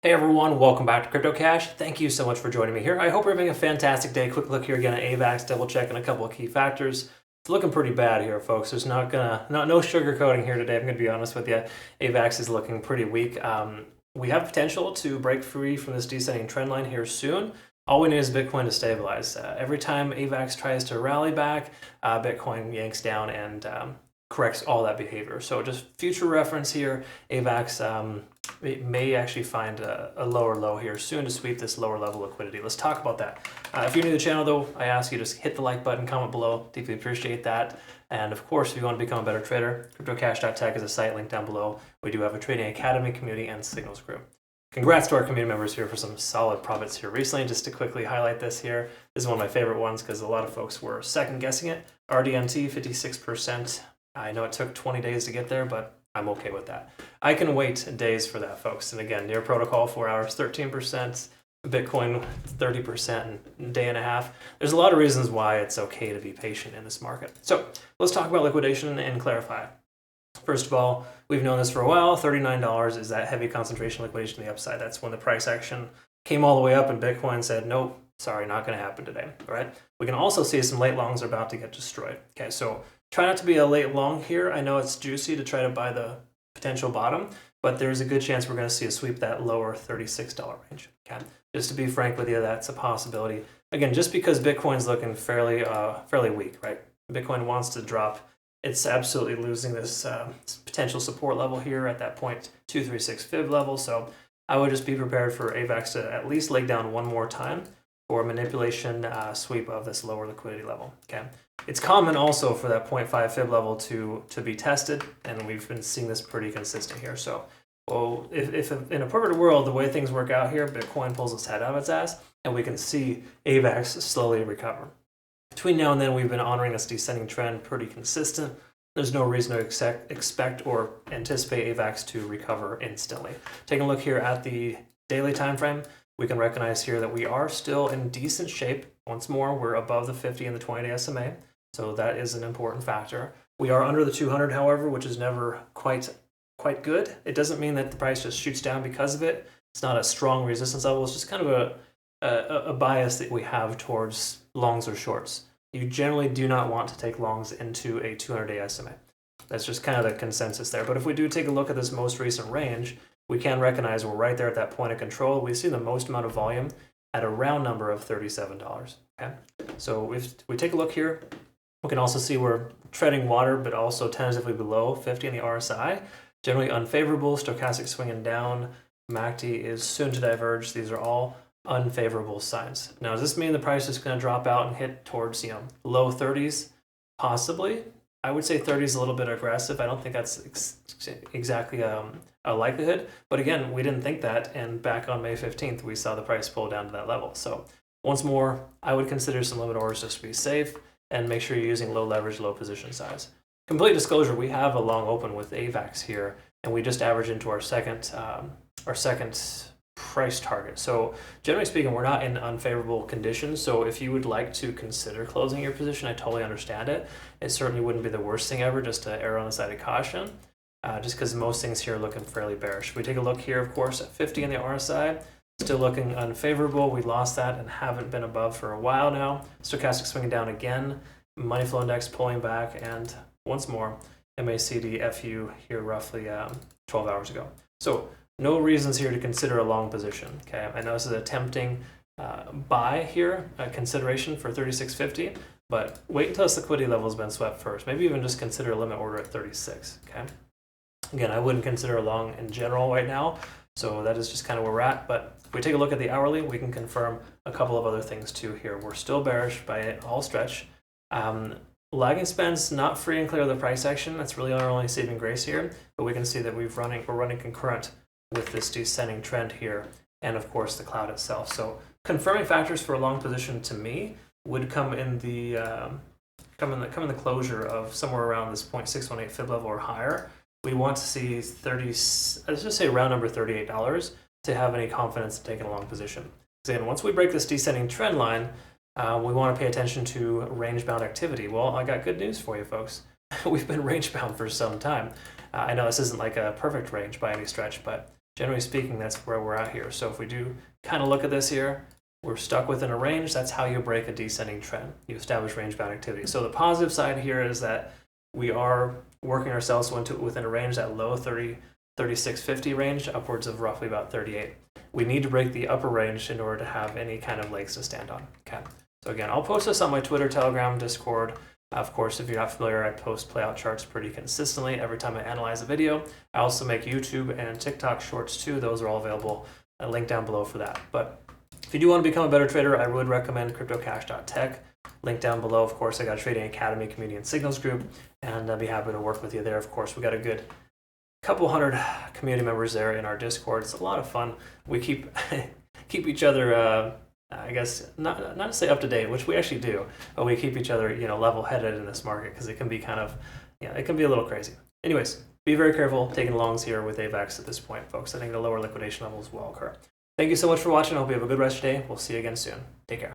Hey everyone, welcome back to CryptoCache. Thank you so much for joining me here. I hope you're having a fantastic day. Quick look here again at AVAX, double checking a couple of key factors. It's looking pretty bad here, folks. There's no sugarcoating here today. I'm going to be honest with you. AVAX is looking pretty weak. We have potential to break free from this descending trend line here soon. All we need is Bitcoin to stabilize. Every time AVAX tries to rally back, Bitcoin yanks down and corrects all that behavior. So just future reference here, AVAX it may actually find a lower low here soon to sweep this lower level liquidity. Let's talk about that. If you're new to the channel though, I ask you to just hit the like button, comment below, deeply appreciate that. And of course, if you want to become a better trader, CryptoCache.tech is a site linked down below. We do have a trading academy, community, and signals group. Congrats to our community members here for some solid profits here recently. Just to quickly highlight this here, this is one of my favorite ones because a lot of folks were second guessing it. RDNT, 56%. I know it took 20 days to get there, but I'm okay with that. I can wait days for that, folks. And again, near protocol, 4 hours, 13%, Bitcoin, 30% in a day and a half. There's a lot of reasons why it's okay to be patient in this market. So let's talk about liquidation and clarify. First of all, we've known this for a while. $39 is that heavy concentration liquidation to the upside. That's when the price action came all the way up and Bitcoin said, nope, sorry, not going to happen today. All right. We can also see some late longs are about to get destroyed. Okay, so try not to be a late long here. I know it's juicy to try to buy the potential bottom, but there's a good chance we're going to see a sweep that lower $36 range. Okay, just to be frank with you, that's a possibility. Again, just because Bitcoin's looking fairly weak, right? Bitcoin wants to drop. It's absolutely losing this potential support level here at that 0.236 fib level. So I would just be prepared for AVAX to at least leg down one more time for manipulation sweep of this lower liquidity level. Okay. It's common also for that 0.5 fib level to be tested, and we've been seeing this pretty consistent here. So, well, if in a perfect world, the way things work out here, Bitcoin pulls its head out of its ass, and we can see AVAX slowly recover. Between now and then, we've been honoring this descending trend pretty consistent. There's no reason to expect or anticipate AVAX to recover instantly. Taking a look here at the daily time frame, we can recognize here that we are still in decent shape. Once more, we're above the 50 and the 20-day SMA. So that is an important factor. We are under the 200, however, which is never quite good. It doesn't mean that the price just shoots down because of it. It's not a strong resistance level. It's just kind of a bias that we have towards longs or shorts. You generally do not want to take longs into a 200-day SMA. That's just kind of the consensus there. But if we do take a look at this most recent range, we can recognize we're right there at that point of control. We see the most amount of volume at a round number of $37. Okay, so if we take a look here, we can also see we're treading water, but also tentatively below 50 in the RSI. Generally unfavorable, stochastic swinging down. MACD is soon to diverge. These are all unfavorable signs. Now, does this mean the price is going to drop out and hit towards low 30s? Possibly. I would say 30 is a little bit aggressive. I don't think that's exactly a likelihood. But again, we didn't think that, and back on May 15th, we saw the price pull down to that level. So once more, I would consider some limit orders just to be safe, and make sure you're using low leverage, low position size. Complete disclosure, we have a long open with AVAX here, and we just average into our second price target. So generally speaking, we're not in unfavorable conditions. So if you would like to consider closing your position, I totally understand it. It certainly wouldn't be the worst thing ever, just to err on the side of caution, just because most things here are looking fairly bearish. If we take a look here, of course, at 50 in the RSI, still looking unfavorable. We lost that and haven't been above for a while now. Stochastic swinging down again. Money flow index pulling back, and once more, MACD FU here roughly 12 hours ago. So no reasons here to consider a long position. Okay, I know this is a tempting buy here, a consideration for 36.50, but wait until this liquidity level has been swept first. Maybe even just consider a limit order at 36. Okay. Again, I wouldn't consider a long in general right now. So that is just kind of where we're at. But if we take a look at the hourly, we can confirm a couple of other things too here. We're still bearish by all stretch. Lagging spends not free and clear of the price action. That's really our only saving grace here. But we can see that we're running concurrent with this descending trend here, and of course the cloud itself. So confirming factors for a long position to me would come in the closure of somewhere around this 0.618 fib level or higher. We want to see let's just say round number $38 to have any confidence in taking a long position. Again, once we break this descending trend line, we want to pay attention to range-bound activity. Well, I got good news for you, folks. We've been range-bound for some time. I know this isn't like a perfect range by any stretch, but generally speaking, that's where we're at here. So if we do kind of look at this here, we're stuck within a range. That's how you break a descending trend. You establish range-bound activity. So the positive side here is that we are working ourselves within a range, that low 3650 range, upwards of roughly about 38. We need to break the upper range in order to have any kind of legs to stand on. Okay. So again, I'll post this on my Twitter, Telegram, Discord. Of course, if you're not familiar, I post playout charts pretty consistently every time I analyze a video. I also make YouTube and TikTok shorts too. Those are all available. A link down below for that. But if you do want to become a better trader, I would recommend CryptoCache.tech. Link down below. Of course, I got a Trading Academy community and signals group, and I'd be happy to work with you there. Of course, we got a good couple hundred community members there in our Discord. It's a lot of fun. We keep each other, I guess, not to say up to date, which we actually do, but we keep each other, level-headed in this market, because it can be kind of, it can be a little crazy. Anyways, be very careful taking longs here with AVAX at this point, folks. I think the lower liquidation levels will occur. Thank you so much for watching. I hope you have a good rest of your day. We'll see you again soon. Take care.